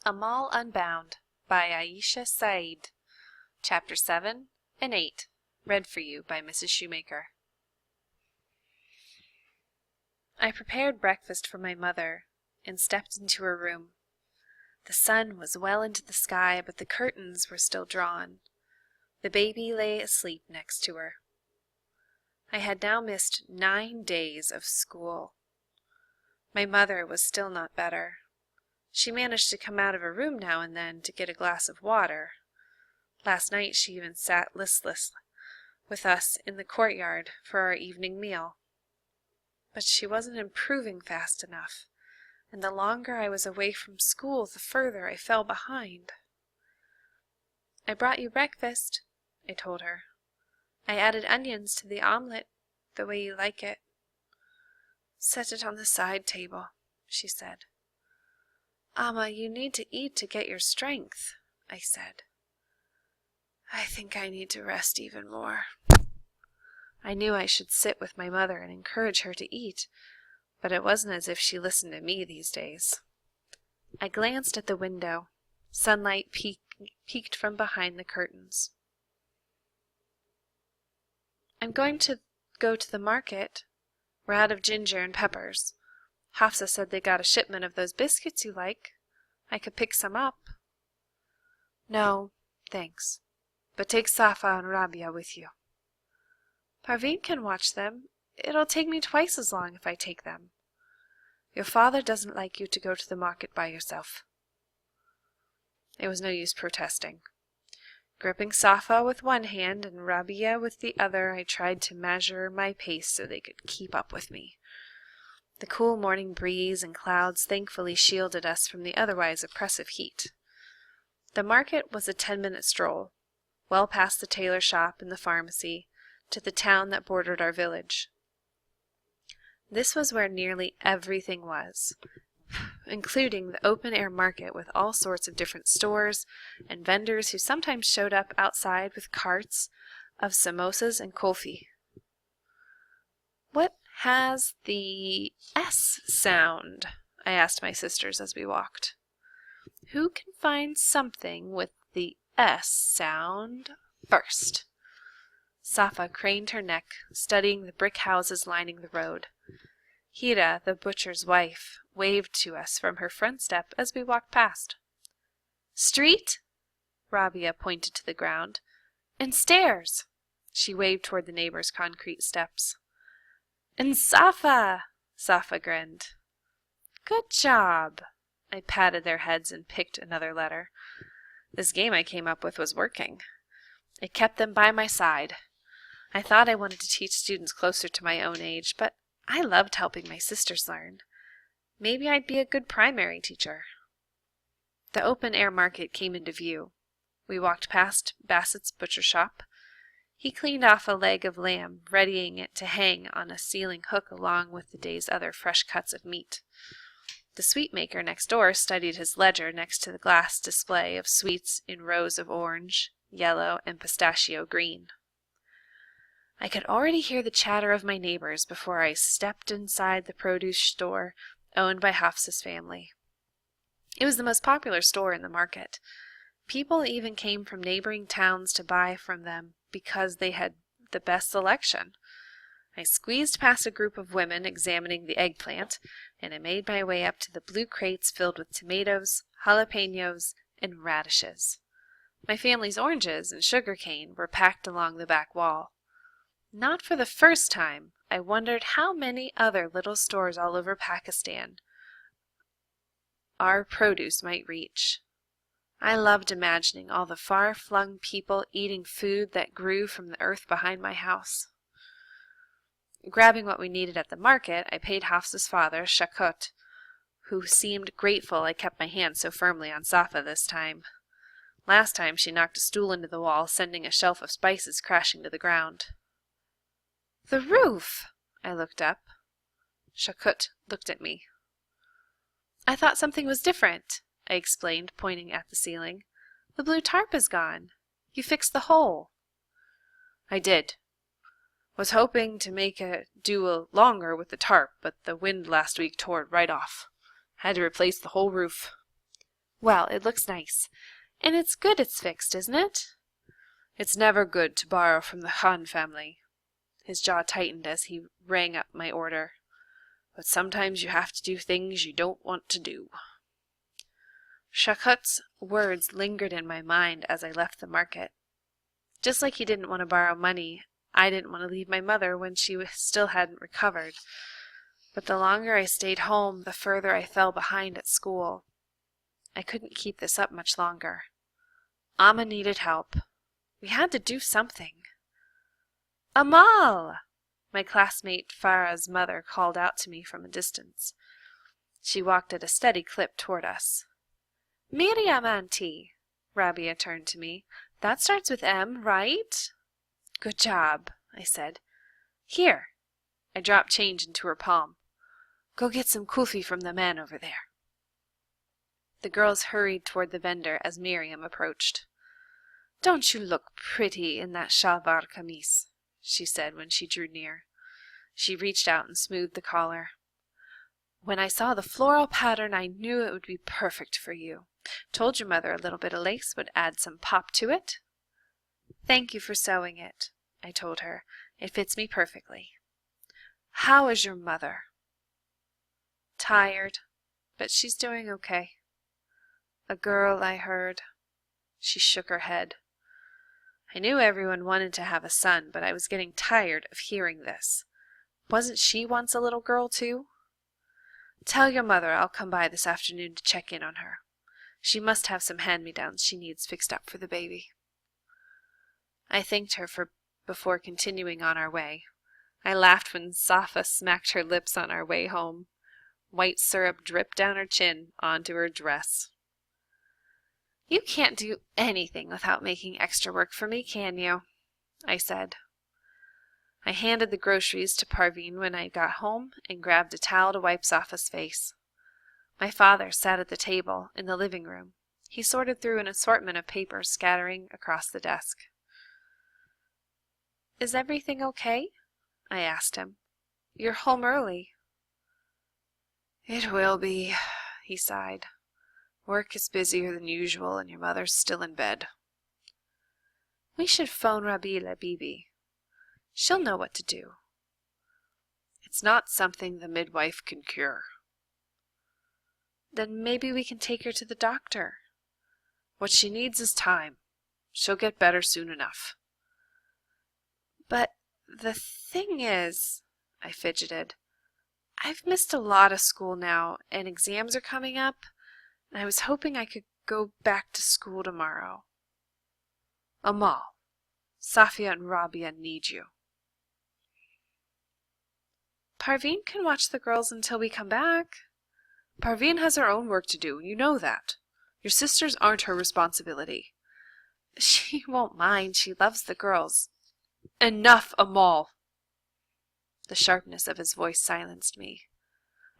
Amal Unbound by Aisha Said. Chapter 7 and 8. Read for you by Mrs. Shoemaker. I prepared breakfast for my mother and stepped into her room. The sun was well into the sky, but the curtains were still drawn. The baby lay asleep next to her. I had now missed 9 days of school. My mother was still not better. She managed to come out of her room now and then to get a glass of water. Last night she even sat listless with us in the courtyard for our evening meal. But she wasn't improving fast enough, and the longer I was away from school, the further I fell behind. "I brought you breakfast," I told her. "I added onions to the omelet, the way you like it." "Set it on the side table," she said. "Amma, you need to eat to get your strength," I said. "I think I need to rest even more." I knew I should sit with my mother and encourage her to eat, but it wasn't as if she listened to me these days. I glanced at the window. Sunlight peeked from behind the curtains. "I'm going to go to the market. We're out of ginger and peppers. Hafsa said they got a shipment of those biscuits you like. I could pick some up." "No, thanks. But take Safa and Rabia with you." "Parveen can watch them. It'll take me twice as long if I take them." "Your father doesn't like you to go to the market by yourself." It was no use protesting. Gripping Safa with one hand and Rabia with the other, I tried to measure my pace so they could keep up with me. The cool morning breeze and clouds thankfully shielded us from the otherwise oppressive heat. The market was a 10-minute stroll, well past the tailor shop and the pharmacy, to the town that bordered our village. This was where nearly everything was, including the open-air market with all sorts of different stores and vendors who sometimes showed up outside with carts of samosas and kulfi. "What has the S sound?" I asked my sisters as we walked. "Who can find something with the S sound first?" Safa craned her neck, studying the brick houses lining the road. Hira, the butcher's wife, waved to us from her front step as we walked past. "Street?" Rabia pointed to the ground. "And stairs." She waved toward the neighbor's concrete steps. "And Safa!" Safa grinned. "Good job." I patted their heads and picked another letter. This game I came up with was working. It kept them by my side. I thought I wanted to teach students closer to my own age, but I loved helping my sisters learn. Maybe I'd be a good primary teacher. The open-air market came into view. We walked past Bassett's butcher shop. He cleaned off a leg of lamb, readying it to hang on a ceiling hook along with the day's other fresh cuts of meat. The sweet maker next door studied his ledger next to the glass display of sweets in rows of orange, yellow, and pistachio green. I could already hear the chatter of my neighbors before I stepped inside the produce store owned by Hafsa's family. It was the most popular store in the market. People even came from neighboring towns to buy from them because they had the best selection. I squeezed past a group of women examining the eggplant, and I made my way up to the blue crates filled with tomatoes, jalapenos, and radishes. My family's oranges and sugar cane were packed along the back wall. Not for the first time, I wondered how many other little stores all over Pakistan our produce might reach. I loved imagining all the far-flung people eating food that grew from the earth behind my house. Grabbing what we needed at the market, I paid Hafsa's father, Shakut, who seemed grateful I kept my hand so firmly on Safa this time. Last time she knocked a stool into the wall, sending a shelf of spices crashing to the ground. "The roof!" I looked up. Shakut looked at me. "I thought something was different," I explained, pointing at the ceiling. "The blue tarp is gone. You fixed the hole." "I did. Was hoping to make it do longer with the tarp, but the wind last week tore it right off. Had to replace the whole roof." Well, it looks nice. And it's good it's fixed, isn't it? It's never good to borrow from the Khan family. His jaw tightened as he rang up my order. But sometimes you have to do things you don't want to do. Shakut's words lingered in my mind as I left the market. Just like he didn't want to borrow money, I didn't want to leave my mother when she still hadn't recovered. But the longer I stayed home, the further I fell behind at school. I couldn't keep this up much longer. Amma needed help. We had to do something. Amal! My classmate Farah's mother called out to me from a distance. She walked at a steady clip toward us. Miriam, Auntie! Rabia turned to me. That starts with M, right? Good job, I said. Here. I dropped change into her palm. Go get some kulfi from the man over there. The girls hurried toward the vendor as Miriam approached. Don't you look pretty in that shalwar kameez, she said when she drew near. She reached out and smoothed the collar. When I saw the floral pattern, I knew it would be perfect for you. Told your mother a little bit of lace would add some pop to it. Thank you for sewing it, I told her. It fits me perfectly. How is your mother? Tired, but she's doing okay. A girl, I heard. She shook her head. I knew everyone wanted to have a son, but I was getting tired of hearing this. Wasn't she once a little girl, too? Tell your mother I'll come by this afternoon to check in on her. She must have some hand-me-downs she needs fixed up for the baby. I thanked her before continuing on our way. I laughed when Safa smacked her lips on our way home. White syrup dripped down her chin onto her dress. You can't do anything without making extra work for me, can you? I said. I handed the groceries to Parveen when I got home and grabbed a towel to wipe Safa's face. My father sat at the table in the living room. He sorted through an assortment of papers scattering across the desk. Is everything okay? I asked him. You're home early. It will be, he sighed. Work is busier than usual and your mother's still in bed. We should phone Rabila Bibi. She'll know what to do. It's not something the midwife can cure. Then maybe we can take her to the doctor. What she needs is time. She'll get better soon enough. But the thing is, I fidgeted, I've missed a lot of school now, and exams are coming up, and I was hoping I could go back to school tomorrow. Amal, Safia and Rabia need you. Parveen can watch the girls until we come back. Parveen has her own work to do, you know that. Your sisters aren't her responsibility. She won't mind. She loves the girls. Enough, Amal! The sharpness of his voice silenced me.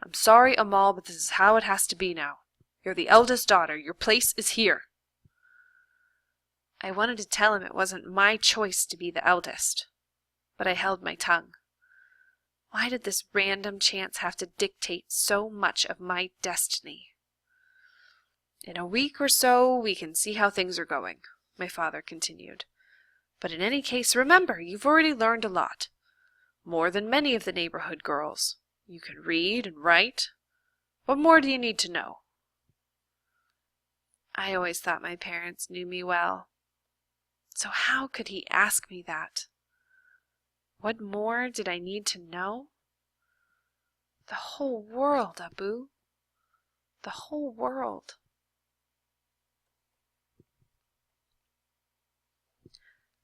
I'm sorry, Amal, but this is how it has to be now. You're the eldest daughter. Your place is here. I wanted to tell him it wasn't my choice to be the eldest, but I held my tongue. Why did this random chance have to dictate so much of my destiny? In a week or so, we can see how things are going, my father continued. But in any case, remember, you've already learned a lot. More than many of the neighborhood girls. You can read and write. What more do you need to know? I always thought my parents knew me well. So how could he ask me that? What more did I need to know? The whole world, Abu. The whole world.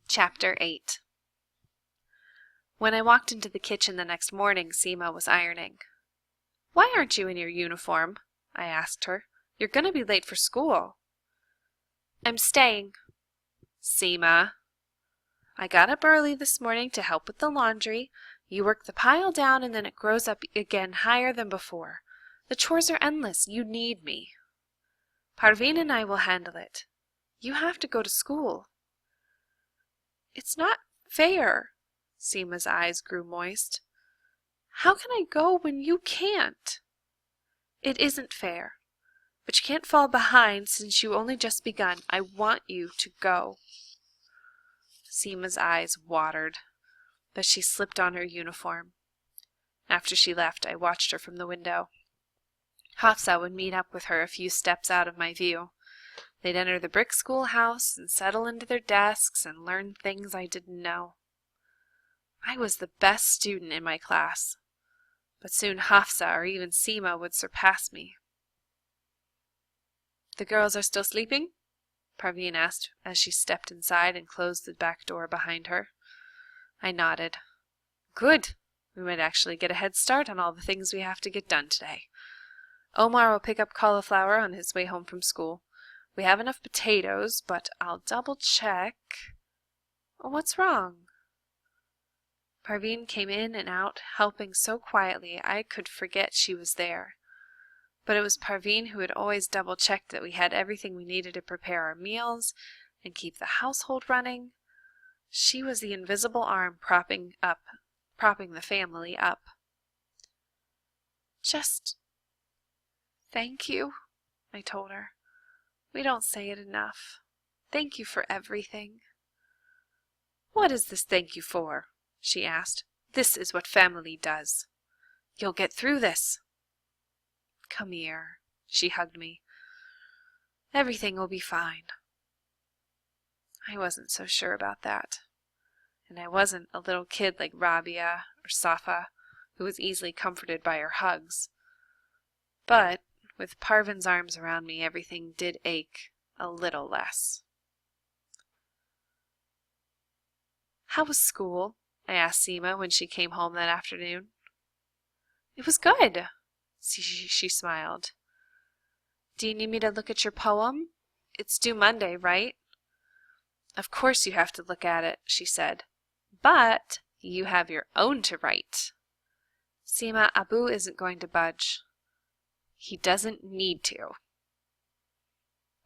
Chapter 8. When I walked into the kitchen the next morning, Seema was ironing. Why aren't you in your uniform? I asked her. You're going to be late for school. I'm staying. Seema. I got up early this morning to help with the laundry. You work the pile down and then it grows up again higher than before. The chores are endless. You need me. Parveen and I will handle it. You have to go to school. It's not fair. Seema's eyes grew moist. How can I go when you can't? It isn't fair. But you can't fall behind since you only just begun. I want you to go. Seema's eyes watered, but she slipped on her uniform. After she left, I watched her from the window. Hafsa would meet up with her a few steps out of my view. They'd enter the brick schoolhouse and settle into their desks and learn things I didn't know. I was the best student in my class, but soon Hafsa or even Seema would surpass me. "The girls are still sleeping?" Parveen asked as she stepped inside and closed the back door behind her. I nodded. "Good. We might actually get a head start on all the things we have to get done today. Omar will pick up cauliflower on his way home from school. We have enough potatoes, but I'll double check. What's wrong?" Parveen came in and out, helping so quietly I could forget she was there. But it was Parveen who had always double-checked that we had everything we needed to prepare our meals and keep the household running. She was the invisible arm propping the family up. "Just thank you," I told her. "We don't say it enough. Thank you for everything." "What is this thank you for?" she asked. "This is what family does. You'll get through this." "Come here." She hugged me. "Everything will be fine." I wasn't so sure about that. And I wasn't a little kid like Rabia or Safa, who was easily comforted by her hugs. But with Parvin's arms around me, everything did ache a little less. "How was school?" I asked Seema when she came home that afternoon. "It was good." She smiled. "Do you need me to look at your poem? It's due Monday, right?" "Of course you have to look at it," she said. "But you have your own to write." "Seema, Abu isn't going to budge." "He doesn't need to."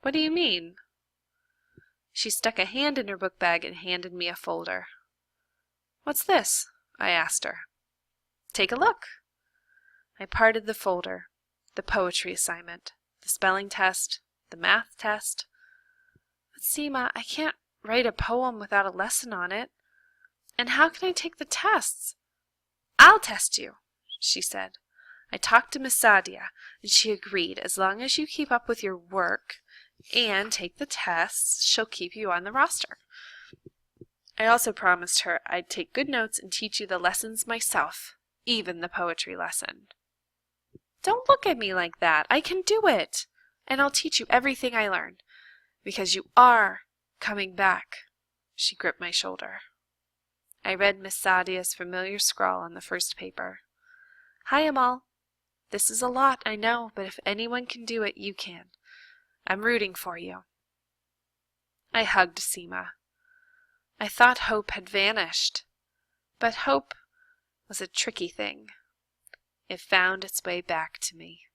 "What do you mean?" She stuck a hand in her book bag and handed me a folder. "What's this?" I asked her. "Take a look." I parted the folder. The poetry assignment, the spelling test, the math test. "But Seema, I can't write a poem without a lesson on it. And how can I take the tests?" "I'll test you," she said. "I talked to Miss Sadia, and she agreed as long as you keep up with your work and take the tests, she'll keep you on the roster. I also promised her I'd take good notes and teach you the lessons myself, even the poetry lesson." "Don't look at me like that. I can do it. And I'll teach you everything I learned. Because you are coming back." She gripped my shoulder. I read Miss Sadia's familiar scrawl on the first paper. "Hi, Amal. This is a lot, I know, but if anyone can do it, you can. I'm rooting for you." I hugged Seema. I thought hope had vanished. But hope was a tricky thing. It found its way back to me.